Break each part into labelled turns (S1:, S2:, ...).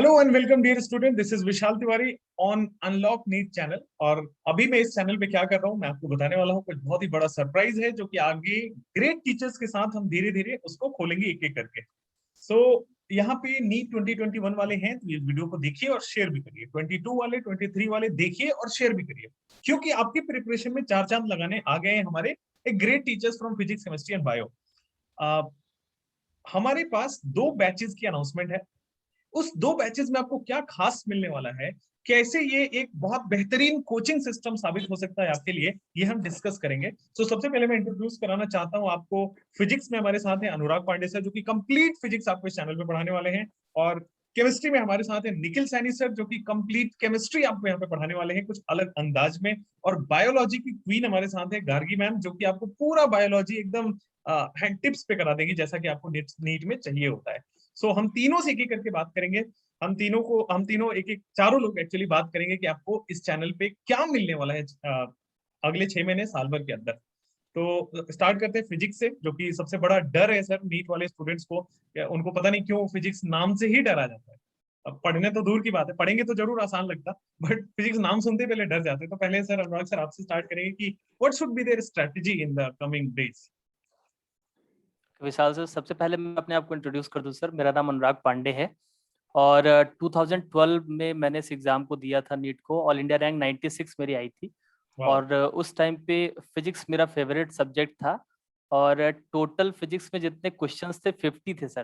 S1: Hello and welcome dear student, this is Vishal Tiwari on unlock NEET channel. और अभी मैं इस चैनल पे क्या कर रहा हूँ, मैं आपको बताने वाला हूँ कुछ बहुत ही बड़ा सरप्राइज है जो कि आगे ग्रेट टीचर्स के साथ हम धीरे धीरे उसको खोलेंगे एक एक करके। सो यहाँ पे नीट 2021 वाले हैं तो ये वीडियो को देखिए और शेयर भी करिए। 22 वाले 23 वाले देखिए और शेयर भी करिए, क्योंकि आपकी प्रिपरेशन में चार चांद लगाने आ गए हैं हमारे एक great teachers from physics, chemistry and bio. हमारे पास दो बैचेस की अनाउंसमेंट है। उस दो बैचेस में आपको क्या खास मिलने वाला है, कैसे ये एक बहुत बेहतरीन कोचिंग सिस्टम साबित हो सकता है आपके लिए, ये हम डिस्कस करेंगे। तो सबसे पहले मैं इंट्रोड्यूस कराना चाहता हूं आपको। फिजिक्स में हमारे साथ है अनुराग पांडे सर, जो कि कंप्लीट फिजिक्स आपको इस चैनल पे पढ़ाने वाले हैं। और केमिस्ट्री में हमारे साथ है निखिल सैनी सर, जो कि कंप्लीट केमिस्ट्री आपको यहाँ पे पढ़ाने वाले हैं कुछ अलग अंदाज में। और बायोलॉजी की क्वीन हमारे साथ है गार्गी मैम, जो कि आपको पूरा बायोलॉजी एकदम हैंड टिप्स पे करा देगी, जैसा कि आपको नीट में चाहिए होता है। सो हम तीनों से एक एक करके बात करेंगे। हम तीनों एक एक चारों लोग एक्चुअली बात करेंगे कि आपको इस चैनल पे क्या मिलने वाला है अगले 6 महीने साल भर के अंदर। तो स्टार्ट करते हैं फिजिक्स से, जो कि सबसे बड़ा डर है सर नीट वाले स्टूडेंट्स को। उनको पता नहीं क्यों फिजिक्स नाम से ही डरा जाता है। अब पढ़ने तो दूर की बात है, पढ़ेंगे तो जरूर आसान लगता, बट फिजिक्स नाम सुनते ही पहले डर जाते हैं। तो पहले सर अनुराग सर आपसे स्टार्ट करेंगे कि what should be their strategy in the coming days.
S2: Vishal sir, सबसे पहले मैं अपने आप को इंट्रोड्यूस कर दूं। सर, मेरा नाम अनुराग पांडे है और 2012 में मैंने इस एग्ज़ाम को दिया था नीट को। ऑल इंडिया रैंक 96 मेरी आई थी
S1: वाह।
S2: और उस टाइम पे फिजिक्स मेरा फेवरेट सब्जेक्ट था। और टोटल फिजिक्स में जितने क्वेश्चंस थे 50 थे सर,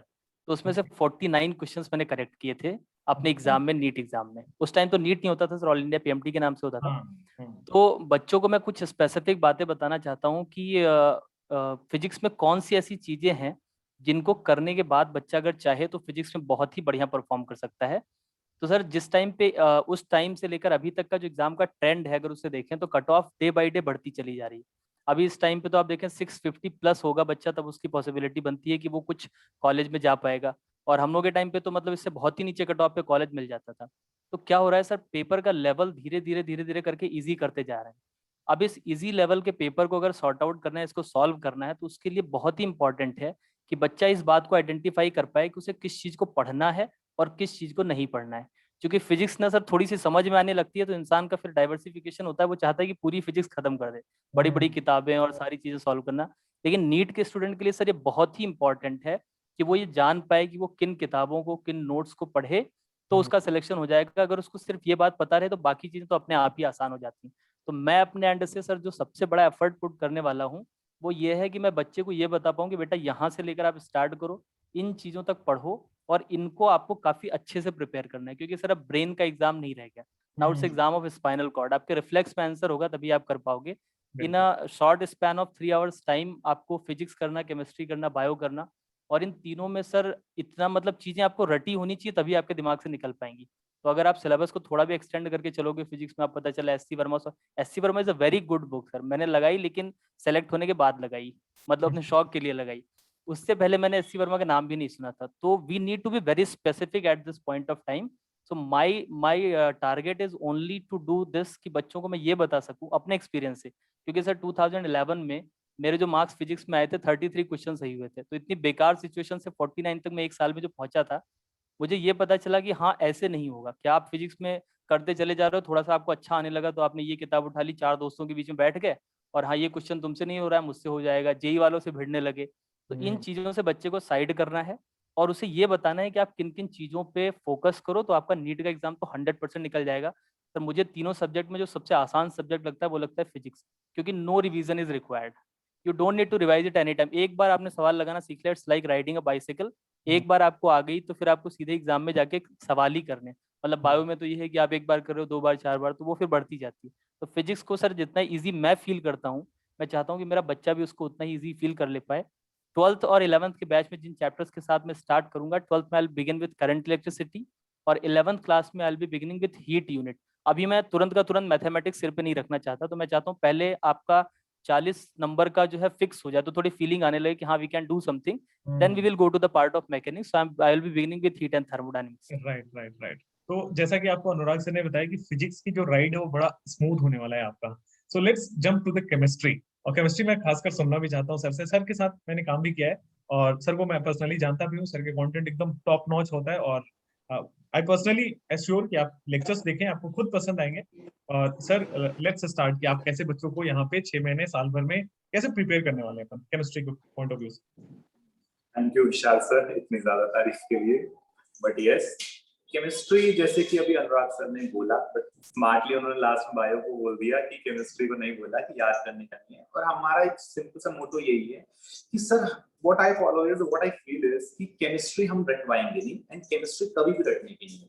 S2: तो उसमें से 49 क्वेश्चंस मैंने करेक्ट किए थे अपने एग्जाम में, नीट एग्जाम में। उस टाइम तो नीट नहीं होता था सर, ऑल इंडिया पीएमटी के नाम से होता था।
S1: हाँ।
S2: तो बच्चों को मैं कुछ स्पेसिफिक बातें बताना चाहता हूँ कि फिजिक्स में कौन सी ऐसी चीजें हैं जिनको करने के बाद बच्चा अगर चाहे तो फिजिक्स में बहुत ही बढ़िया परफॉर्म कर सकता है। तो सर, जिस टाइम पे उस टाइम से लेकर अभी तक का जो एग्जाम का ट्रेंड है, अगर उसे देखें तो cut off day by day बढ़ती चली जा रही है। अभी इस टाइम पे तो आप देखें 650 प्लस होगा बच्चा, तब उसकी पॉसिबिलिटी बनती है कि वो कुछ कॉलेज में जा पाएगा। और हम लोग के टाइम पे तो मतलब इससे बहुत ही नीचे कट ऑफ पे कॉलेज मिल जाता था। तो क्या हो रहा है सर, पेपर का लेवल धीरे धीरे करके ईजी करते जा रहे हैं। अब इस इजी लेवल के पेपर को अगर सॉर्ट आउट करना है, इसको सॉल्व करना है, तो उसके लिए बहुत ही इंपॉर्टेंट है कि बच्चा इस बात को आइडेंटिफाई कर पाए कि उसे किस चीज़ को पढ़ना है और किस चीज़ को नहीं पढ़ना है। क्योंकि फिजिक्स ना सर थोड़ी सी समझ में आने लगती है तो इंसान का फिर डाइवर्सिफिकेशन होता है, वो चाहता है कि पूरी फिजिक्स खत्म कर दे, बड़ी बड़ी किताबें और सारी चीज़ें सॉल्व करना। लेकिन नीट के स्टूडेंट के लिए सर ये बहुत ही इंपॉर्टेंट है कि वो ये जान पाए कि वो किन किताबों को, किन नोट्स को पढ़े, तो उसका सिलेक्शन हो जाएगा। अगर उसको सिर्फ ये बात पता रहे तो बाकी चीज़ें तो अपने आप ही आसान हो जाती हैं। तो मैं अपने एंड से सर जो सबसे बड़ा एफर्ट पुट करने वाला हूँ वो ये है कि मैं बच्चे को ये बता पाऊँ कि बेटा यहाँ से लेकर आप स्टार्ट करो, इन चीज़ों तक पढ़ो और इनको आपको काफ़ी अच्छे से प्रिपेयर करना है। क्योंकि सर अब ब्रेन का एग्जाम नहीं रह गया, now it's exam of spinal cord. आपके रिफ्लेक्स में आंसर होगा तभी आप कर पाओगे। इन
S1: बिल्कुल।
S2: A short span of 3 hours time आपको फिजिक्स करना, केमिस्ट्री करना, बायो करना, और इन तीनों में सर इतना मतलब चीज़ें आपको रटी होनी चाहिए तभी आपके दिमाग से निकल पाएंगी। तो अगर आप सिलेबस को थोड़ा भी एक्सटेंड करके चलोगे फिजिक्स में, आप पता चला S C Verma is a very good book sir, मैंने लगाई लेकिन सेलेक्ट होने के बाद लगाई, मतलब अपने शौक के लिए लगाई। उससे पहले मैंने एस सी वर्मा का नाम भी नहीं सुना था। तो we need to be very specific at this point of time. So my target is only to do this कि बच्चों को मैं ये बता सकूं अपने एक्सपीरियंस से। क्योंकि सर 2011 में मेरे जो मार्क्स फिजिक्स में आए थे 33 क्वेश्चन सही हुए थे। तो इतनी बेकार सिचुएशन से 49 तक मैं एक साल में जो पहुंचा था, मुझे ये पता चला कि हाँ ऐसे नहीं होगा। क्या आप फिजिक्स में करते चले जा रहे हो, थोड़ा सा आपको अच्छा आने लगा तो आपने ये किताब उठा ली, चार दोस्तों के बीच में बैठ गए और हाँ ये क्वेश्चन तुमसे नहीं हो रहा है मुझसे हो जाएगा, जेई वालों से भिड़ने लगे। तो इन चीज़ों से बच्चे को साइड करना है और उसे ये बताना है कि आप किन किन चीज़ों पे फोकस करो तो आपका नीट का एग्जाम तो 100% निकल जाएगा। तो मुझे तीनों सब्जेक्ट में जो सबसे आसान सब्जेक्ट लगता है वो लगता है फिजिक्स, क्योंकि no revision is required. You don't need to revise it any time. एक बार आपने सवाल लगाना सीख लिया, it's like riding a bicycle. एक बार आपको आ गई तो फिर आपको सीधे एग्जाम में जाके सवाल ही करने। मतलब बायो में तो ये है कि आप एक बार कर रहे हो, दो बार, चार बार, तो वो फिर बढ़ती जाती है। तो फिजिक्स को सर जितना इजी मैं फील करता हूँ, मैं चाहता हूँ कि मेरा बच्चा भी उसको उतना ही इजी फील कर ले पाए। 12th और 11th के बैच में जिन चैप्टर्स के साथ मैं स्टार्ट करूंगा, 12th में I begin with current electricity और 11th क्लास में I be beginning with heat unit. अभी मैं तुरंत का तुरंत मैथमेटिक्स सिर पे नहीं रखना चाहता, तो मैं चाहता हूँ पहले आपका 40 नंबर का जो है फिक्स हो जाए तो थोड़ी फीलिंग आने लगे कि हाँ we can do something. Then we will go to the part of mechanics. I will be beginning with heat and thermodynamics.
S1: Right right right. तो जैसा कि आपको अनुराग सर ने बताया कि फिजिक्स की जो राइड है वो बड़ा स्मूथ होने वाला है आपका। So let's jump to the chemistry. और केमिस्ट्री में खासकर सुनना भी चाहता हूँ सर से। सर के साथ मैंने काम भी किया है और सर को मैं पर्सनली जानता भी हूँ। सर के कंटेंट एकदम टॉप नॉच होता है और आई पर्सनली एश्योर कि आप लेक्चर्स देखें, आपको खुद पसंद आएंगे। और सर लेट्स स्टार्ट कि आप कैसे बच्चों को यहाँ पे 6 महीने साल भर में कैसे प्रिपेयर करने वाले हैं केमिस्ट्री के पॉइंट ऑफ व्यू से।
S3: थैंक यू विशाल सर इतनी ज्यादा तारीफ के लिए। बट यस, केमिस्ट्री जैसे कि अभी अनुराग सर ने बोला, बट स्मार्टली उन्होंने लास्ट में बायो को बोल दिया कि केमिस्ट्री को नहीं बोला कि याद करने का नहीं है। और हमारा एक सिंपल सा मोटो यही है कि sir what I follow is what I feel is कि केमिस्ट्री हम रटवाएंगे नहीं, एंड केमिस्ट्री कभी भी रटने की नहीं है।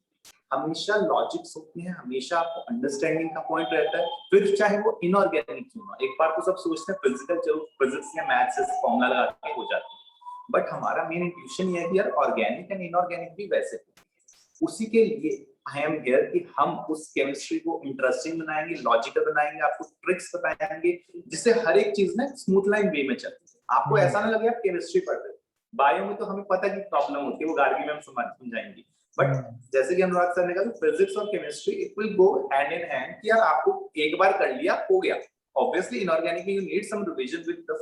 S3: हमेशा लॉजिक्स होती है, हमेशा आपको अंडरस्टैंडिंग का पॉइंट रहता है, फिर चाहे वो इनऑर्गेनिक क्यों ना। एक बार तो सब सोचते हैं फिजिकल, चलो फिजिक्स या मैथ्स से फॉर्मूला लगा के हो जाती है, बट हमारा मेन इंट्यूशन ये है कि यार ऑर्गेनिक एंड इनऑर्गेनिक भी वैसे होती है। उसी के लिए आई एम हियर कि हम उस केमिस्ट्री को इंटरेस्टिंग बनाएंगे, लॉजिकल बनाएंगे, आपको ट्रिक्स बताएंगे जिससे हर एक चीज ना स्मूथ लाइन वे में चलती है। आपको ऐसा ना लगे आप केमिस्ट्री पढ़ रहे हो। बायो में तो हमें पता है कि प्रॉब्लम होती है, वो गार्गी में हम समझाएंगे, बट जैसे कि अनुराग सर ने कहा फिजिक्स और chemistry it will go hand in hand कि यार आपको एक बार कर लिया हो गया। Obviously inorganic you need some revision with the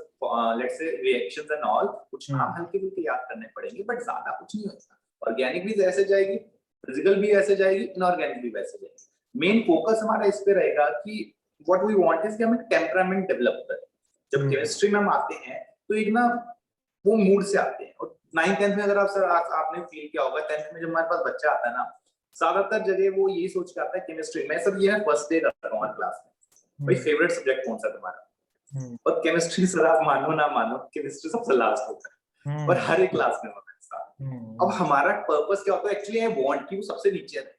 S3: latest reactions and all, कुछ नाम हल्के फुल्के याद करने पड़ेंगे, बट ज्यादा कुछ नहीं होता। ऑर्गेनिक भी ऐसे जाएगी, फिजिकल भी ऐसे जाएगी, इनऑर्गेनिक भी वैसे जाएगी। मेन फोकस हमारा इस पे रहेगा कि व्हाट वी वांट इज कि हमें टेम्परामेंट डेवलप करें। जब केमिस्ट्री में हम आते हैं तो एक ना वो मूड से आते हैं। और 9th-10th में अगर आप सर आपने फील किया होगा, 10th में जब हमारे पास बच्चा आता है ना, ज्यादातर जगह वो यही सोच के आता है केमिस्ट्री में। सर ये है फर्स्ट डे करता हूँ क्लास में, भाई फेवरेट सब्जेक्ट कौन सा तुम्हारा? और केमिस्ट्री सर आप मानो ना मानो केमिस्ट्री सबसे लास्ट होता है, और हर एक क्लास में होता है। अब हमारा पर्पस क्या होता है एक्चुअली, आई वांट कि वो सबसे नीचे रहे।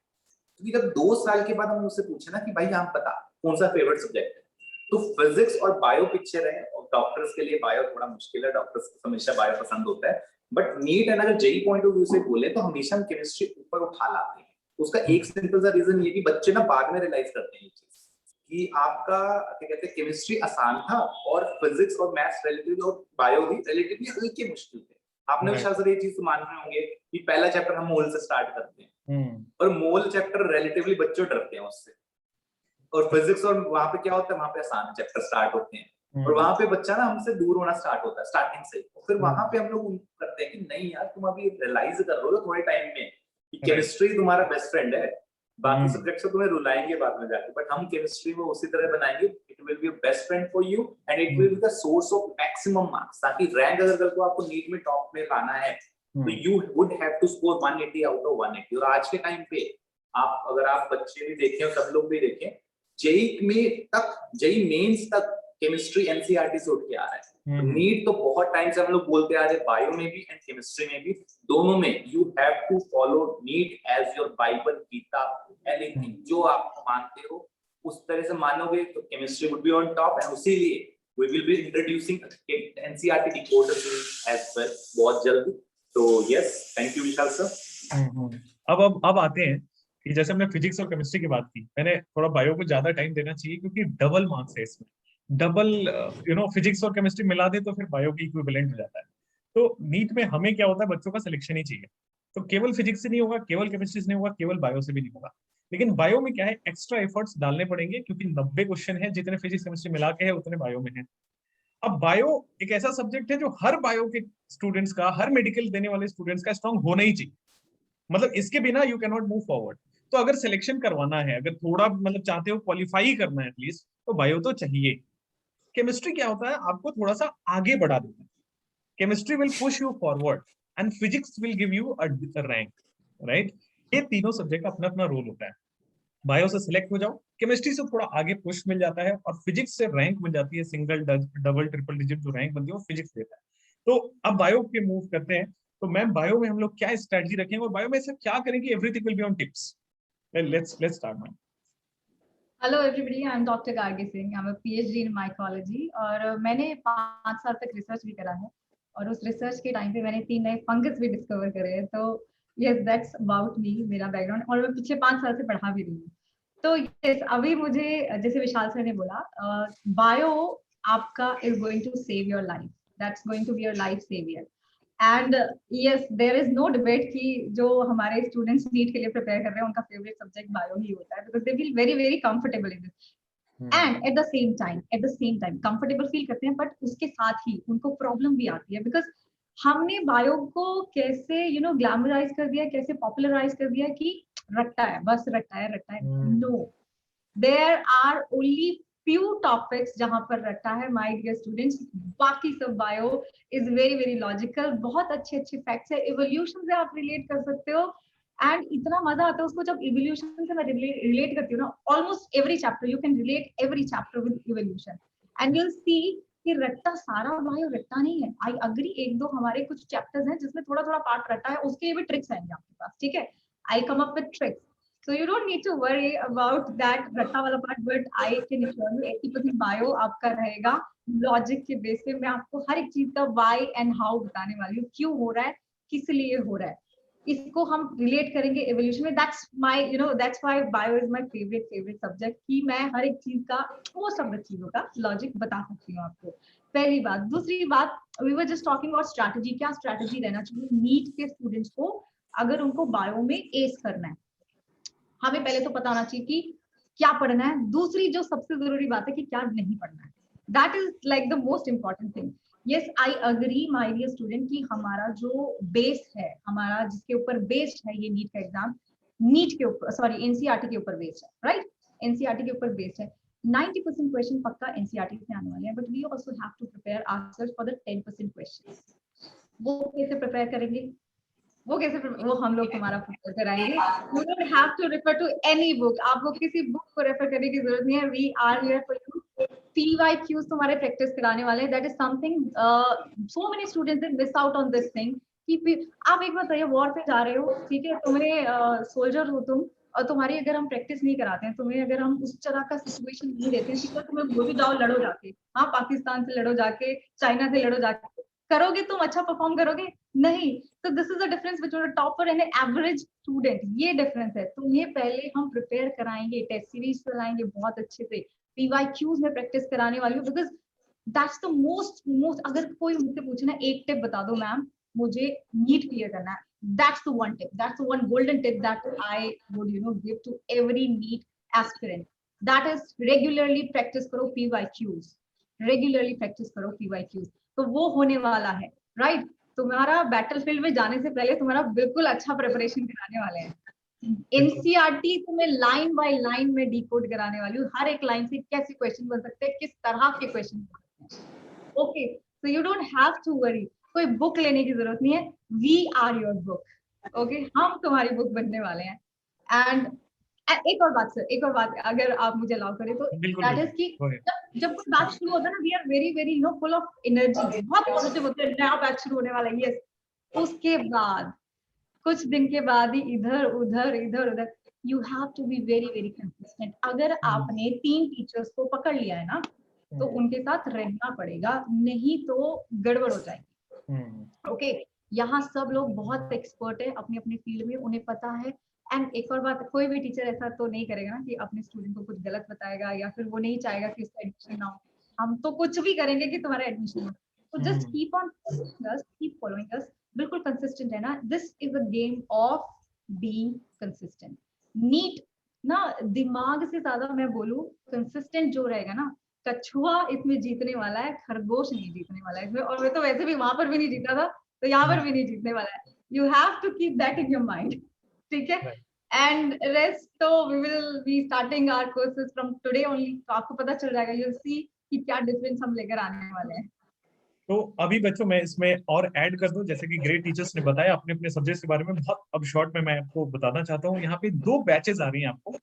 S3: क्योंकि जब 2 साल के बाद हम उससे पूछे ना कि भाई हम पता कौन सा फेवरेट सब्जेक्ट है, तो फिजिक्स और बायो पीछे रहे। और डॉक्टर्स के लिए बायो थोड़ा मुश्किल है, डॉक्टर्स को हमेशा बायो पसंद होता है, बट नीट एंड अगर जेई पॉइंट ऑफ व्यू से बोले तो हमेशा हम केमिस्ट्री ऊपर उठा लाते हैं। उसका एक सिंपल सा रीजन ये कि बच्चे ना बाद में रियलाइज करते हैं ये चीज कि आपका क्या कहते हैं केमिस्ट्री आसान था और फिजिक्स और मैथ्स रिलेटिवली और बायो भी रिलेटिवली हल्के मुश्किल थे। आपने शायद सर ये चीज तो मान रहे होंगे कि पहला चैप्टर हम मोल से स्टार्ट करते हैं, और मोल चैप्टर रिलेटिवली बच्चे डरते हैं उससे। और फिजिक्स और वहां पे क्या होता है, वहां पे आसान चैप्टर स्टार्ट होते हैं, और वहां पे बच्चा ना हमसे दूर होना स्टार्ट होता है स्टार्टिंग से। फिर वहां पे हम लोग करते हैं कि नहीं यार तुम अभी रियलाइज कर रहे हो थोड़े टाइम में कि केमिस्ट्री तुम्हारा बेस्ट फ्रेंड है, बाकी सब्जेक्ट से तुम्हें रुलाएंगे बाद में जाके, बट हम केमिस्ट्री को उसी तरह बनाएंगे it will be best friend for you and it will be the source of maximum marks. ताकि रैंक अगर कल को आपको नीट में टॉप में लाना है तो you would have to score 180 out of 180। और आज के टाइम पे आप अगर आप बच्चे भी देखें और सब लोग भी देखें, जेई में तक, जेई मेंस तक केमिस्ट्री एनसीईआरटी से उठ के आ रहा है। नीट तो बहुत टाइम से हम लोग बोलते आ रहे हैं, बायो में भी एंड केमिस्ट्री में भी, दोनों में you have to follow neat as your Bible, Gita, anything जो आप मानते हो उस तरह से मानोगे तो chemistry would be on top. And उसीलिए we will be introducing NCERT decoder as well बहुत जल्दी। तो yes, thank you Vishal sir.
S1: अब आते हैं कि जैसे हमने फिजिक्स और केमिस्ट्री की बात की, मैंने थोड़ा बायो को ज्यादा टाइम देना चाहिए क्योंकि डबल मार्क्स है इसमें, डबल फिजिक्स और केमिस्ट्री मिला दे तो फिर बायो की इक्विवेलेंट हो जाता है। तो नीट में हमें क्या होता है, बच्चों का सिलेक्शन ही चाहिए, तो केवल फिजिक्स से नहीं होगा, केवल केमिस्ट्री से नहीं होगा, केवल बायो से भी नहीं होगा। लेकिन बायो में क्या है, एक्स्ट्रा एफर्ट्स डालने पड़ेंगे क्योंकि 90 क्वेश्चन है, जितने फिजिक्स केमिस्ट्री मिला के है उतने बायो में है। अब बायो एक ऐसा सब्जेक्ट है जो हर बायो के स्टूडेंट्स का, हर मेडिकल देने वाले स्टूडेंट्स का स्ट्रॉन्ग होना ही चाहिए, मतलब इसके बिना you can not move forward. तो अगर सिलेक्शन करवाना है, अगर थोड़ा मतलब चाहते हो क्वालिफाई करना है एटलीस्ट, तो बायो तो चाहिए। केमिस्ट्री क्या होता है, आपको थोड़ा सा आगे बढ़ा देता है, chemistry will push you forward and physics will give you a rank, right. ये तीनों सब्जेक्ट का अपना अपना रोल होता है। बायो से सिलेक्ट हो जाओ, केमिस्ट्री से थोड़ा आगे पुश मिल जाता है, और फिजिक्स से रैंक मिल जाती है, सिंगल डबल ट्रिपल डिजिट जो रैंक बनती है वो फिजिक्स देता है। तो अब बायो पे मूव करते हैं। तो मैम बायो में हम लोग क्या स्ट्रेटजी रखेंगे और बायो में ऐसा क्या करेंगे, everything will be on tips. Let's start ma'am.
S4: Hello everybody, I am doctor Gargi Singh, I am a PhD in mycology, और मैंने 5 साल तक रिसर्च भी करा है, और उस रिसर्च के टाइम पे मैंने 3 नए फंगस भी डिस्कवर करे हैं। तो यस, दैट्स अबाउट मी, मेरा बैकग्राउंड, और मैं पिछले 5 साल से पढ़ा भी रही हूँ। तो यस, अभी मुझे जैसे विशाल सर ने बोला, बायो आपका is going to save your life, that's going to be your life saviour. And yes, there is no debate कि जो हमारे स्टूडेंट्स नीट के लिए प्रिपेयर कर रहे हैं उनका फेवरेट सब्जेक्ट बायो ही होता है, because they feel very very comfortable in this. And at the same time comfortable feel करते हैं, बट उसके साथ ही उनको प्रॉब्लम भी आती है, बिकॉज हमने बायो को कैसे ग्लैमराइज कर दिया, कैसे पॉपुलराइज कर दिया कि रट्टा है, बस रट्टा है। No, there are only few topics जहां पर रट्टा है my dear students, बाकी सब bio is very very logical, बहुत अच्छे फैक्ट्स है, इवोल्यूशन से आप रिलेट कर सकते हो। एंड इतना मजा आता है उसको जब इवोल्यूशन से मैं रिलेट करती हूँ ना, almost every chapter you can relate every chapter with evolution and you will see कि रट्टा सारा बायो रट्टा नहीं है। आई अग्री, एक दो हमारे कुछ चैप्टर्स हैं जिसमें थोड़ा थोड़ा पार्ट रट्टा है, उसके लिए भी ट्रिक्स आएंगे आपके पास, ठीक है, I come up with tricks, so you don't need to worry about that रट्टा वाला part, but I can assure you 80% bio आपका रहेगा लॉजिक के बेस पे। मैं आपको हर एक चीज का why and how बताने वाली हूँ, क्यों हो रहा है, किस लिए हो रहा है, इसको हम रिलेट करेंगे एवोल्यूशन में। that's my that's why bio is my favorite subject, कि मैं हर एक चीज का, मोस्ट ऑफ द चीजों का लॉजिक बता सकती हूँ आपको। पहली बात। दूसरी बात, we were just talking about strategy, क्या स्ट्रैटेजी रहना चाहिए नीट के स्टूडेंट्स को अगर उनको बायो में एस करना है। हमें पहले तो पता होना चाहिए कि क्या पढ़ना है, दूसरी जो सबसे जरूरी बात है कि क्या नहीं पढ़ना है, that is like the most important thing. Yes, I agree my dear student कि हमारा जो बेस है, हमारा जिसके ऊपर बेस्ड है ये नीट का एग्जाम, नीट के ऊपर, सॉरी एनसीईआरटी के ऊपर बेस्ड है, राइट, एनसीईआरटी के ऊपर बेस्ड है। 90% क्वेश्चन पक्का एनसीईआरटी से आने वाले हैं, but we also have to prepare ourselves for the 10% questions. वो कैसे प्रिपेयर करेंगे, वो हम लोग तुम्हारा प्रिपेयर कराएंगे। You don't have to refer to any book, आपको किसी बुक को रेफर करने की जरूरत नहीं है, we are here for you. PYQs तुम्हारे प्रैक्टिस कराने वाले हैं, that is something so many students they miss out on this thing. कि आप एक बार बताइए, वॉर पे जा रहे हो, ठीक है, तुम्हें सोल्जर हो तुम, और तुम्हारी अगर हम प्रैक्टिस नहीं कराते हैं, तुम्हें अगर हम उस तरह का सिचुएशन नहीं देते हैं, ठीक है, तुम्हें बोल भी जाओ लड़ो जाके, हाँ पाकिस्तान से लड़ो जाके, चाइना से लड़ो जाके, करोगे तुम अच्छा परफॉर्म करोगे? नहीं। तो this is the difference between a topper and an average student, ये डिफरेंस है। तुम्हें पहले हम प्रिपेयर कराएंगे, टेस्ट सीरीज कराएंगे बहुत अच्छे से, पीवाईक्यूज में प्रैक्टिस कराने वाली हूँ, बिकॉज दैट्स द मोस्ट अगर कोई मुझसे पूछे ना एक टिप बता दो मैम मुझे नीट क्लियर करना है, that's the one tip, that's the one golden tip that I would give to every NEET aspirant, that is regularly practice करो PYQs, regularly practice करो PYQs। तो वो होने वाला है, राइट, तुम्हारा बैटलफील्ड में जाने से पहले तुम्हारा बिल्कुल अच्छा प्रिपरेशन कराने वाले हैं। एनसीईआरटी तुम्हें लाइन बाय लाइन में डिकोड कराने वाली हूँ, हर एक लाइन से कैसे क्वेश्चन बन सकते हैं, किस तरह के क्वेश्चन बन सकते हैं। Okay, so you don't have to worry, कोई बुक लेने की जरूरत नहीं है, we are your book, okay, हम तुम्हारी बुक बनने वाले हैं। एंड एक और बात सर, एक और बात अगर आप मुझे अलाउ करें तो, दैट इज कि जब कोई बैच शुरू होता है ना, we are very very full of energy, बहुत पॉजिटिव होते हैं, नया बैच शुरू होने वाला है, यस। उसके बाद कुछ दिन के बाद ही इधर उधर you have to be very very consistent. अगर आपने 3 टीचर्स को पकड़ लिया है ना, तो उनके साथ रहना पड़ेगा, नहीं तो गड़बड़ हो जाएगी। ओके, यहाँ सब लोग बहुत एक्सपर्ट है अपनी अपनी फील्ड में, उन्हें पता है। एंड एक और बात, कोई भी टीचर ऐसा तो नहीं करेगा ना कि अपने स्टूडेंट को कुछ गलत बताएगा या फिर वो नहीं चाहेगा कि उसका एडमिशन ना हो। हम तो कुछ भी करेंगे कि तुम्हारा एडमिशन हो। तो just keep on keep following us, बिल्कुल कंसिस्टेंट है ना। This is a game of being consistent. NEET ना, दिमाग से ज्यादा मैं बोलूं, कंसिस्टेंट जो रहेगा ना, कछुआ इसमें जीतने वाला है, खरगोश नहीं जीतने वाला है इसमें। और मैं तो वैसे भी वहां पर भी नहीं जीता था, तो यहाँ पर भी नहीं जीतने वाला है। You have to keep that in your mind, ठीक है। एंड रेस्ट तो we will be starting our courses from today only, तो आपको पता चल जाएगा, यू विल सी कि क्या डिफरेंस हम लेकर आने वाले हैं।
S1: तो अभी बच्चों मैं इसमें और ऐड कर दूं, जैसे कि ग्रेट टीचर्स ने बताया अपने अपने सब्जेक्ट्स के बारे में बहुत, अब शॉर्ट में मैं आपको बताना चाहता हूँ। यहाँ पे 2 बैचेस आ रही हैं आपको,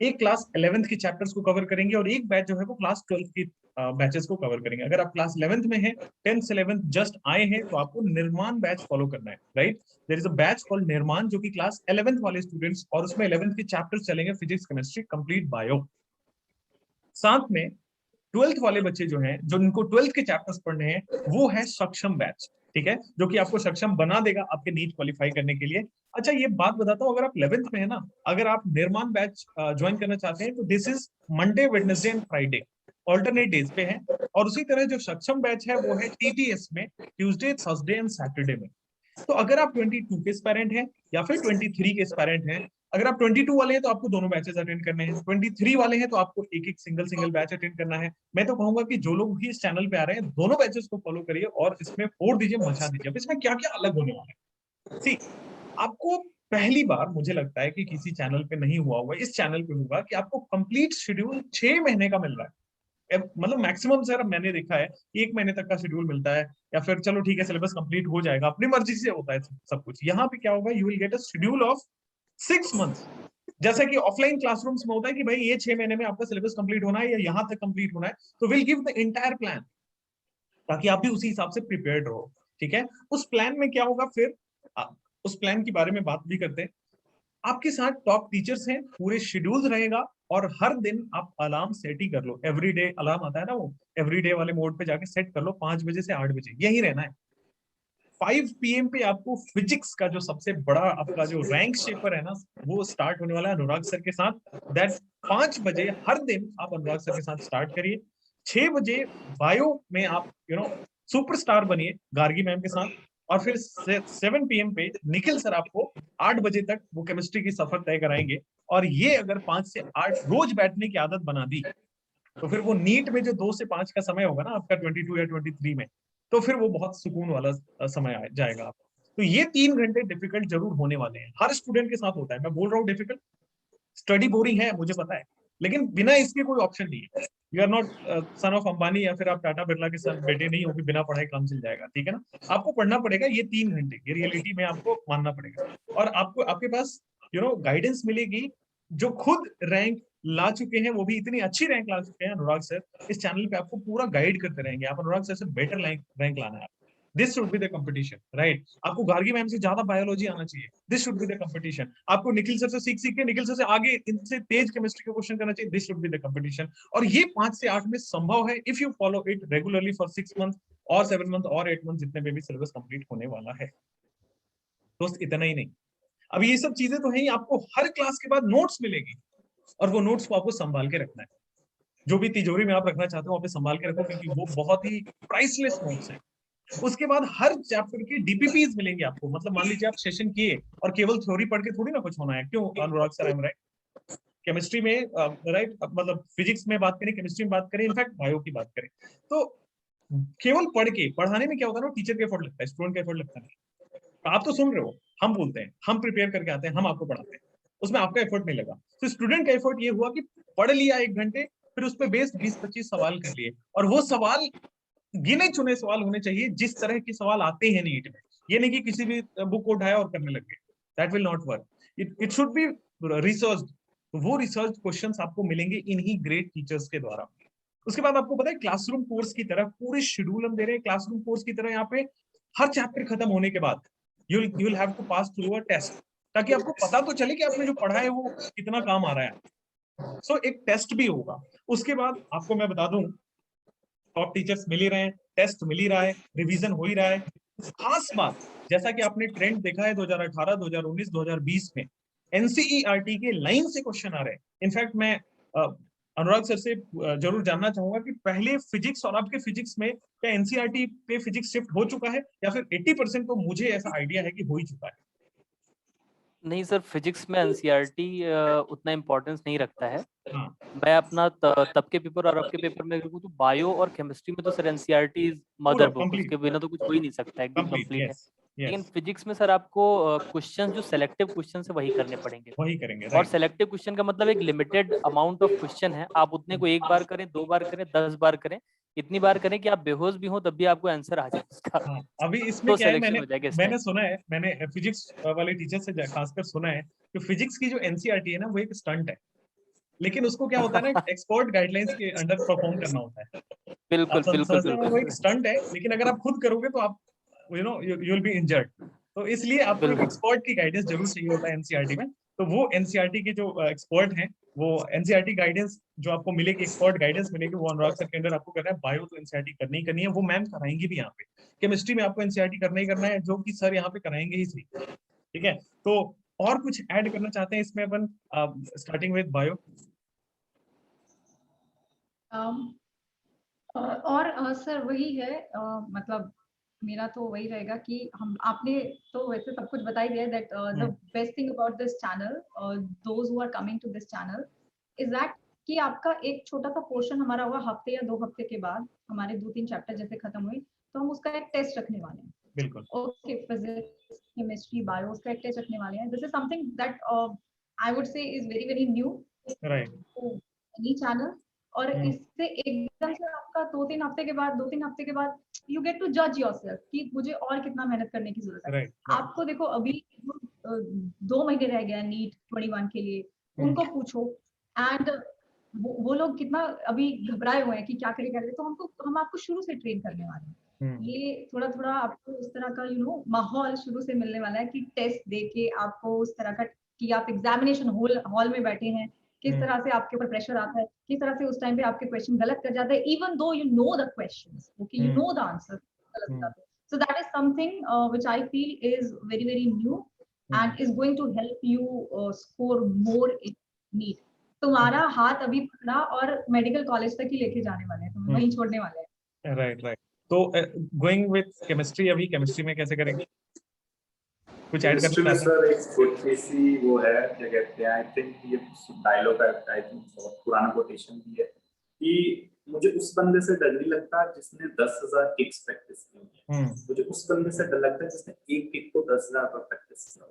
S1: एक क्लास 11th की चैप्टर्स को कवर करेंगे और एक बैच जो है वो क्लास 12th की बैचेस को कवर करेंगे। अगर आप क्लास 11th में हैं, 10th 11th जस्ट आए हैं, तो आपको निर्माण बैच फॉलो करना है, right. There is a batch called Nirmaan, जो कि क्लास 11th वाले स्टूडेंट्स, और उसमें 11th के चैप्टर्स चलेंगे, फिजिक्स, केमिस्ट्री, कंप्लीट बायो। साथ में 12th वाले बच्चे जो हैं, जो इनको 12th के चैप्टर्स पढ़ने हैं, वो है सक्षम बैच, ठीक है, जो कि आपको सक्षम बना देगा आपके नीट क्वालिफाई करने के लिए। अच्छा, ये बात बताता हूँ, अगर आप 11th में है ना, अगर आप निर्माण बैच ज्वाइन करना चाहते हैं, तो this is Monday, Wednesday and Friday, alternate days पे है। और उसी तरह जो सक्षम बैच है वो है टीटीएस में, ट्यूसडे, थर्सडे एंड सैटरडे में। तो अगर आप 22 के एस्पायरेंट हैं या फिर 23 के एस्पायरेंट हैं, अगर आप 22 वाले हैं तो आपको दोनों बैचेस अटेंड करने हैं, 23 वाले हैं तो आपको एक सिंगल बैच अटेंड करना है। मैं तो कहूंगा कि जो लोग भी इस चैनल पे आ रहे हैं, दोनों बैचेस को फॉलो करिए और इसमें फोड़ दीजिए, मचा दीजिए। अब इसमें क्या क्या अलग होने वाला है, सी, आपको पहली बार मुझे लगता है कि किसी चैनल पे नहीं हुआ होगा, इस चैनल पे होगा कि आपको कंप्लीट शेड्यूल 6 महीने का मिल रहा है। मतलब मैक्सिमम सर मैंने देखा है 1 महीने तक का शेड्यूल मिलता है, या फिर चलो ठीक है सिलेबस कंप्लीट हो जाएगा, अपनी मर्जी से होता है सब कुछ। यहाँ पे क्या होगा, you will get a schedule of 6 months. जैसा कि ऑफलाइन क्लासरूम्स में होता है कि भाई ये 6 महीने में आपका सिलेबस कंप्लीट होना है या यहाँ तक कंप्लीट होना है, तो will give the entire plan, ताकि आप भी उसी हिसाब से प्रिपेयर्ड रहो। ठीक है, उस प्लान में क्या होगा फिर, उस प्लान के बारे में बात भी करते हैं। आपके साथ टॉप टीचर्स हैं, पूरे शेड्यूल रहेगा, और हर दिन आप अलार्म सेट ही कर लो। एवरीडे अलार्म आता है ना, वो एवरीडे वाले मोड पे जाके सेट कर लो, 5 बजे से 8 बजे यही रहना है। 5 PM पे आपको फिजिक्स का जो सबसे बड़ा आपका जो रैंक शेपर है ना, वो स्टार्ट होने वाला है अनुराग सर के साथ। दैट 5 बजे हर दिन आप अनुराग सर के साथ स्टार्ट करिए। 6 बजे बायो में आप सुपरस्टार बनिए गार्गी मैम के साथ, और फिर 7 PM पे निखिल सर आपको 8 बजे तक वो केमिस्ट्री की सफर तय कराएंगे। और ये अगर 5 से 8 रोज बैठने की आदत बना दी, तो फिर वो नीट में जो 2 से 5 का समय होगा ना आपका 22 या 23 में, तो फिर वो बहुत सुकून वाला समय जाएगा आपको। तो ये 3 घंटे डिफिकल्ट जरूर होने वाले हैं, हर स्टूडेंट के साथ होता है। मैं बोल रहा हूँ डिफिकल्ट, स्टडी बोरिंग है मुझे पता है, लेकिन बिना इसके कोई ऑप्शन नहीं है। You are not son of Ambani, या फिर आप टाटा बिरला के साथ बेटे नहीं हो कि बिना पढ़ाई काम चल जाएगा। ठीक है ना, आपको पढ़ना पड़ेगा ये 3 घंटे, ये रियलिटी में आपको मानना पड़ेगा। और आपको आपके पास गाइडेंस मिलेगी, जो खुद रैंक ला चुके हैं, वो भी इतनी अच्छी रैंक ला चुके हैं अनुराग सर। इस चैनल पे आपको पूरा गाइड करते रहेंगे, आप अनुराग सर से बेटर रैंक लाना है। This should be the competition, right. आपको गार्गी मैम से ज्यादा बायोलॉजी आना चाहिए, this should be the competition. आपको निखिल सर से सीख के निखिल सर से आगे इनसे तेज केमिस्ट्री के क्वेश्चन करना चाहिए, this should be the competition. और ये 5 से 8 में संभव है if you follow it regularly for 6 month और 7 मंथ और 8 मंथ, जितने में भी सिलेबस कंप्लीट होने वाला है। दोस्त इतना ही नहीं, अब ये सब चीजें तो है ही, आपको हर क्लास के बाद नोट्स मिलेगी, और वो नोट्स को आपको संभाल के रखना है। जो भी तिजोरी में आप रखना चाहते हो वहां पे संभाल के रखो, क्योंकि वो बहुत ही प्राइसलेस नोट्स है। उसके बाद हर चैप्टर की डीपीपीज मिलेंगे आपको। मतलब मान लीजिए आप सेशन किए और केवल थ्योरी पढ़ के थोड़ी ना कुछ होना है, क्यों Anurag sir, I am right. Chemistry में राइट, मतलब फिजिक्स में बात करें, केमिस्ट्री में बात करें, इनफैक्ट बायो की बात करें, तो केवल पढ़ के पढ़ाने में क्या होता है ना, टीचर का एफर्ट लगता है, स्टूडेंट का एफर्ट लगता है। आप तो सुन रहे हो, हम बोलते हैं, हम प्रिपेयर करके आते हैं, हम आपको पढ़ाते हैं, उसमें आपका एफर्ट नहीं लगा। तो स्टूडेंट का एफर्ट ये हुआ कि पढ़ लिया 1 घंटे, फिर उस पर बेस्ड 20-25 सवाल कर लिए, और वो सवाल गिने चुने सवाल होने चाहिए, जिस तरह के सवाल आते हैं नीट में। ये नहीं कि किसी भी बुक को उठाया और करने लग गए, that will not work. It should be research. वो रिसर्च क्वेश्चंस आपको मिलेंगे इन्हीं ग्रेट टीचर्स के द्वारा। उसके बाद आपको पता है, क्लासरूम कोर्स की तरह पूरे शेड्यूल हम दे रहे हैं, क्लासरूम कोर्स की तरह। यहाँ पे हर चैप्टर खत्म होने के बाद you will have to pass through a test, ताकि आपको पता तो चले कि आपने जो पढ़ा है वो कितना काम आ रहा है। सो एक टेस्ट भी होगा। उसके बाद आपको मैं बता दूं, टॉप टीचर्स मिल ही रहे हैं, टेस्ट मिल ही रहा है, रिवीजन हो ही रहा है। खास बात, जैसा कि आपने ट्रेंड देखा है 2018, 2019, 2020 में एनसीईआरटी के लाइन से क्वेश्चन आ रहे हैं। इनफैक्ट मैं अनुराग सर से जरूर जानना चाहूंगा कि पहले फिजिक्स और आपके फिजिक्स में क्या एनसीईआरटी पे फिजिक्स शिफ्ट हो चुका है, या फिर 80% तो मुझे ऐसा आइडिया है कि हो ही चुका है।
S2: नहीं सर, फिजिक्स में एनसीईआरटी उतना इम्पोर्टेंस नहीं रखता है।
S1: हाँ,
S2: मैं अपना तब के पेपर और अब के पेपर में देखूं तो बायो और केमिस्ट्री में तो सर एनसीईआरटी इज
S1: पूरा
S2: मदर बुक,
S1: कंप्लीट,
S2: उसके बिना तो कुछ हो ही नहीं सकता, एकदम
S1: कंप्लीट,
S2: कंप्लीट है।
S1: यस
S2: लेकिन
S1: यस,
S2: फिजिक्स में सर आपको क्वेश्चंस जो सेलेक्टिव क्वेश्चन है वही करने पड़ेंगे।
S1: वही करेंगे,
S2: और
S1: राइट।
S2: सेलेक्टिव क्वेश्चन का मतलब एक लिमिटेड अमाउंट ऑफ क्वेश्चन है, आप उतने को 1 बार करें, 2 बार करें, 10 बार करें, इतनी बार करें कि आप बेहोश भी हो तब भी आपको आंसर आ जाए उसका।
S1: हाँ, अभी इसमें
S2: तो
S1: क्या है,
S2: सिलेक्शन
S1: मैंने
S2: हो जाएगा इस
S1: मैंने
S2: टाइम।
S1: सुना है, मैंने फिजिक्स वाले टीचर से खासकर सुना है कि फिजिक्स की जो एनसीईआरटी है ना, वो एक स्टंट है। लेकिन उसको क्या होता है ना, एक्सपर्ट गाइडलाइंस के अंडर परफॉर्म करना होता है। आप
S2: बिल्कुल बिल्कुल
S1: समझते हैं, वो एक
S2: बिल्कुल
S1: स्टंट है, लेकिन अगर आप खुद करोगे तो आप यू विल बी इंजर्ड। तो इसलिए आपको एक
S2: बिल्कुल
S1: एक्सपर्ट की गाइडेंस जरूर चाहिए होता है एनसीईआरटी में। तो वो एनसीईआरटी के जो एक्सपर्ट हैं, वो एनसीईआरटी गाइडेंस जो आपको मिलेगी, एक्सपर्ट गाइडेंस मिलेगी, वो अनुराग सर के अंडर आपको करना है। बायो तो एनसीईआरटी करनी ही करनी है, वो मैम कराएंगी भी यहाँ पे। केमिस्ट्री में आपको एनसीईआरटी करना ही करना है, जो कि सर यहाँ पे कराएंगे ही सही। ठीक है, तो और कुछ ऐड करना चाहते हैं इसमें अपन, स्टार्टिंग विद बायो?
S4: और सर वही है, मतलब मेरा तो वही रहेगा कि हम आपने तो वैसे सब कुछ बता ही दिया, that the best thing about this channel, those who are coming to this channel, is that कि आपका एक छोटा सा पोर्शन हमारा होगा हफ्ते या 2 हफ्ते के बाद, हमारे 2-3 चैप्टर जैसे खत्म हुए तो हम उसका एक टेस्ट रखने वाले हैं।
S1: बिल्कुल।
S4: ओके, फिजिक्स, केमिस्ट्री, बायो, उसका एक टेस्ट रखने वाले हैं। This is something that I would say is very very new
S1: right.
S4: To any channel. और इससे एकदम से आपका 2-3 हफ्ते के बाद यू गेट टू जज योरसेल्फ कि मुझे और कितना मेहनत करने की जरूरत है।
S1: राइट।
S4: आपको देखो अभी 2 महीने रह गया नीट 21 के लिए, उनको पूछो एंड वो लोग कितना अभी घबराए हुए हैं कि क्या करें, तो हम आपको शुरू से ट्रेन करने वाले हैं। ये थोड़ा थोड़ा आपको उस तरह का माहौल शुरू से मिलने वाला है कि टेस्ट दे के आपको उस तरह का कि आप एग्जामिनेशन हॉल में बैठे हैं, किस तरह से आपके ऊपर प्रेशर आता है, किस तरह से उस टाइम पे आपके क्वेश्चन गलत कर जाते हैं, even though you know the questions, okay, you know the answer गलत हो जाते हैं। So that is something which I feel is very very new and is going to help you score more in NEET. तुम्हारा हाथ अभी पकड़ा और medical college तक ही लेके जाने वाले हैं, तुम वहीं छोड़ने वाले हैं।
S1: Right right. तो गोइंग विद केमिस्ट्री, अभी केमिस्ट्री में कैसे करेंगे, कुछ ऐड करना
S3: है? सर एक छोटी सी वो है, क्या कहते हैं, आई थिंक ये डायलॉग है, आई थिंक बहुत पुराना कोटेशन भी है कि मुझे उस बंदे से डर नहीं लगता जिसने 10,000 किक्स प्रैक्टिस की है, मुझे उस बंदे से डर लगता है जिसने एक किक को 10,000 बार प्रैक्टिस किया।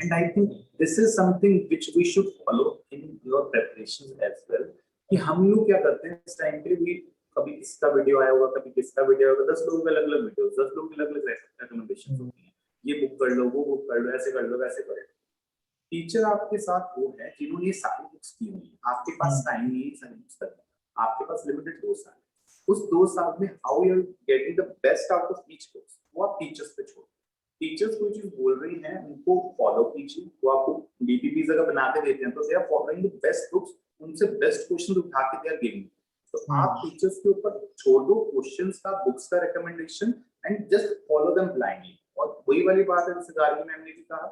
S3: And I think this is something which we should follow in your preparations as well, कि हम लोग क्या करते हैं इस टाइम पे भी, कभी किसका वीडियो आया होगा, कभी किसका वीडियो होगा, 10 लोगों के अलग-अलग वीडियोस, 10 लोगों की अलग-अलग रिकमेंडेशंस होती हैं, ये बुक कर लो, वो बुक कर लो, ऐसे कर लो, वैसे कर लो। टीचर आपके साथ वो है जिन्होंने ये सारी बुक्स की हुई है, आपके पास टाइम नहीं है सारी बुक्स करने, आपके पास लिमिटेड 2 साल है। उस 2 साल में how you are getting the best out of each books, वो आप टीचर्स पे छोड़ो। टीचर्स कोई चीज बोल रही हैं उनको फॉलो कीजिए, वो आपको डीपीपीज अगर बना के देते हैं तो they are following the best books, उनसे बेस्ट क्वेश्चन उठा के दे आर गिविंग। तो आप टीचर्स के ऊपर छोड़ दो क्वेश्चंस का, बुक्स का recommendation, and just follow them blindly. और वही वाली बात है जैसे गार्गी मैम ने भी कहा,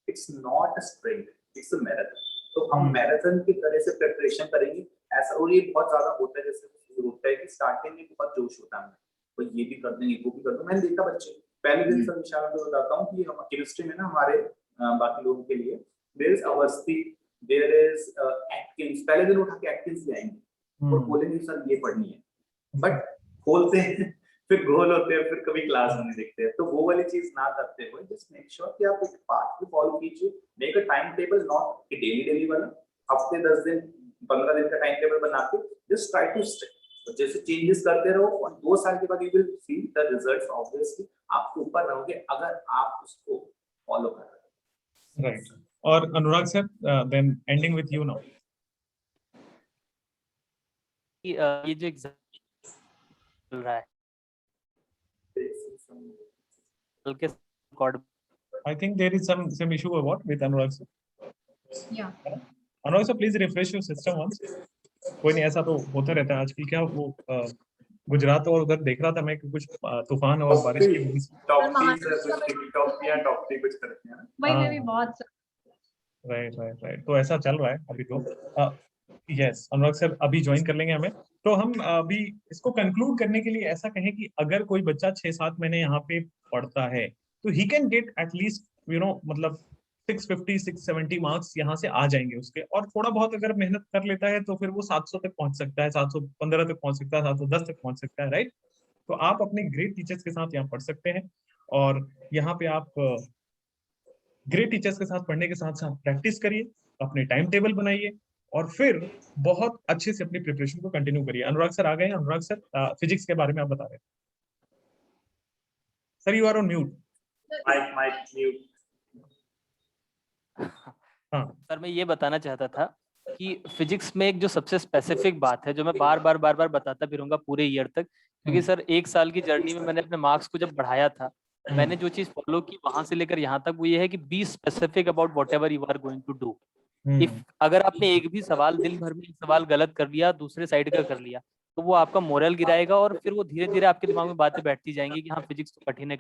S3: it's not a sprint, it's a marathon. तो हम मैराथन की तरह से प्रिपरेशन करेंगे ऐसा। और ये बहुत ज्यादा होता है, जैसे होता है कि स्टार्टिंग में बहुत जोश होता है, तो ये भी कर देंगे, वो भी कर दूं। मैंने देखा बच्चे पहले दिन सर विशाल को बताता हूँ कि हम केमिस्ट्री में ना हमारे बाकी लोगों के लिए there is Awasthi, there is Atkins, पहले दिन उठा के एटकिंस ले आएंगे और बोलेंगे सर ये पढ़नी है, बट खोलते हैं फिर गोल होते हैं, फिर कभी क्लास में नहीं देखते हैं। तो वो वाली चीज ना करते हुए जस्ट मेक श्योर कि आप एक पाथ भी फॉलो कीजिए, make a time table, not daily वाला, हफ्ते 10 दिन 15 दिन का टाइम टेबल बना के जस्ट ट्राई टू स्टिक। तो जैसे चेंजेस करते रहो और 2 साल के बाद you will see the results, obviously आप ऊपर रहोगे अगर आप उसको फॉलो कर रहे हो।
S1: राइट। और Anurag sir, then ending with you now.
S2: ये जो एग्जाम चल रहा है के record,
S1: I think there is some issue or what with Anurag sir?
S4: Yeah.
S1: Anurag sir, please refresh your system once. कोई नहीं, ऐसा तो होता रहता है आजकल। क्या वो गुजरात और उधर देख रहा था मैं कि कुछ तूफान और बारिश की वजह से
S3: कुछ करते हैं
S4: वही में भी बहुत
S1: राइट। तो ऐसा चल रहा है अभी तो। यस, अनुराग सर अभी ज्वाइन कर लेंगे हमें। तो हम अभी इसको कंक्लूड करने के लिए ऐसा कहें कि अगर कोई बच्चा 6-7 महीने यहाँ पे पढ़ता है तो ही कैन गेट एटलीस्ट मतलब 650-670 मार्क्स यहाँ से आ जाएंगे उसके। और थोड़ा बहुत अगर मेहनत कर लेता है तो फिर वो 700 तक पहुंच सकता है, 715 तक पहुंच सकता है, 710 तक पहुंच सकता है। राइट। तो आप अपने ग्रेट टीचर्स के साथ यहाँ पढ़ सकते हैं, और यहाँ पे आप ग्रेट टीचर्स के साथ पढ़ने के साथ साथ प्रैक्टिस करिए, अपने टाइम टेबल बनाइए, और फिर बहुत अच्छे से अपनी प्रिपरेशन को कंटिन्यू करिए। अनुराग सर आ गए हैं। अनुराग सर, फिजिक्स के बारे में आप बता रहे थे। Sir you are on mute.
S3: Mic mute.
S2: हाँ सर, मैं ये बताना चाहता था कि फिजिक्स में एक जो सबसे स्पेसिफिक बात है जो मैं बार बार बताता फिरूंगा पूरे ईयर तक, क्योंकि सर 1 साल की जर्नी में मैंने अपने मार्क्स को जब बढ़ाया था, मैंने जो चीज फॉलो की वहां से लेकर यहाँ तक, वो ये है कि be specific about whatever you are going to do. If अगर आपने एक भी सवाल दिन भर में एक सवाल गलत कर लिया, दूसरे साइड का कर लिया, तो वो आपका मोरल गिराएगा और फिर वो धीरे धीरे आपके दिमाग में बातें बैठती जाएंगी कि हाँ फिजिक्स तो कठिन है।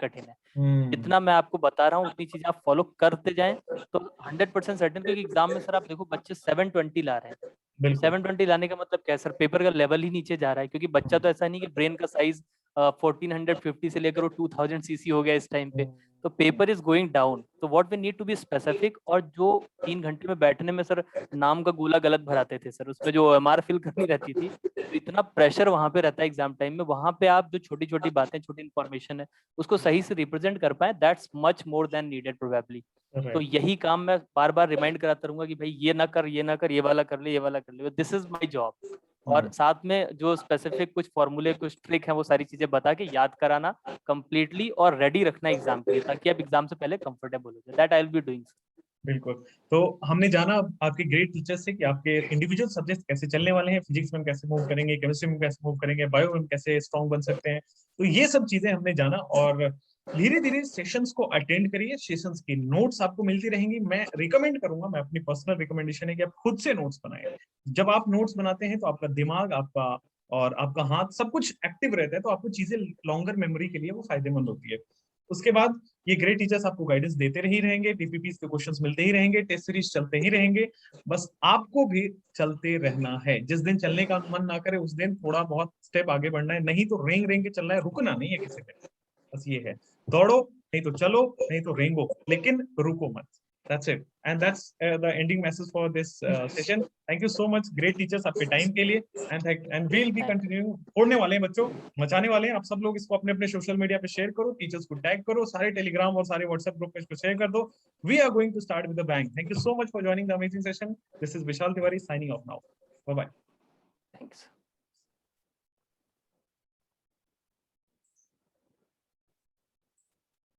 S2: जितना मैं आपको बता रहा हूँ उतनी चीजें आप फॉलो करते जाएं तो 100% सर्टेन, क्योंकि एग्जाम में सर आप देखो बच्चे 720 ला रहे हैं। 720 लाने का मतलब क्या है सर, पेपर का लेवल ही नीचे जा रहा है, क्योंकि बच्चा तो ऐसा नहीं कि ब्रेन का साइज 1450 से लेकर 2000 सीसी हो गया इस टाइम पे। तो पेपर इज गोइंग डाउन, तो what we need to be specific. और जो 3 घंटे में बैठने में सर नाम का गोला गलत भराते थे सर, उसमें जो OMR फिल करनी रहती थी, तो इतना प्रेशर वहां पे रहता है एग्जाम टाइम में, वहां पे आप जो छोटी छोटी बातें, छोटी इन्फॉर्मेशन है, उसको सही से रिप्रेजेंट कर पाए, that's much more than needed probably. तो यही काम मैं बार बार रिमाइंड कराता रहूंगा कि भाई ये ना कर, ये ना कर, ये वाला कर ले, ये वाला कर ले, दिस इज माय जॉब। और साथ में जो स्पेसिफिक कुछ फॉर्मूले, कुछ ट्रिक है, वो सारी चीजें बता के याद कराना कंप्लीटली और रेडी रखना एग्जाम के लिए, ताकि आप एग्जाम से पहले कंफर्टेबल हो जाए। That I will be doing.
S1: बिल्कुल। तो हमने जाना आपके ग्रेट टीचर्स से कि आपके इंडिविजुअल सब्जेक्ट कैसे चलने वाले हैं, फिजिक्स में कैसे मूव करेंगे, केमिस्ट्री में कैसे मूव करेंगे, बायो में कैसे स्ट्रॉन्ग बन सकते हैं। तो ये सब चीजें हमने जाना, और धीरे धीरे सेशंस को अटेंड करिए। सेशंस की नोट्स आपको मिलती रहेंगी। मैं रिकमेंड करूंगा, मैं अपनी पर्सनल रिकमेंडेशन है कि आप खुद से नोट्स बनाएं। जब आप नोट्स बनाते हैं तो आपका दिमाग, आपका और आपका हाथ सब कुछ एक्टिव रहता है, तो आपको चीजें लॉन्गर मेमोरी के लिए वो फायदेमंद होती है। उसके बाद ये ग्रेट टीचर्स आपको गाइडेंस देते ही रहेंगे, पीपीपीस के क्वेश्चंस मिलते ही रहेंगे, टेस्ट सीरीज चलते ही रहेंगे। बस आपको भी चलते रहना है। जिस दिन चलने का मन ना करे उस दिन थोड़ा बहुत स्टेप आगे बढ़ना है, नहीं तो रेंग रेंग के चलना है, रुकना नहीं है किसी पे। बस ये है, दौड़ो नहीं तो चलो, नहीं तो रेंगो, लेकिन रुको मत। That's it, and that's the ending message for this session. Thank you so much, great teachers, आपके टाइम के लिए। and we'll be continuing। छोड़ने वाले हैं बच्चों, मचाने वाले हैं। आप सब लोग इसको अपने अपने सोशल मीडिया पे शेयर करो, टीचर्स को टैग करो, सारे टेलीग्राम और सारे व्हाट्सएप ग्रुप पे इसको शेयर कर दो। We are going to start with a bang. Thank you so much for joining the amazing session. This is Vishal Tiwari signing off now. Bye bye.
S2: Thanks.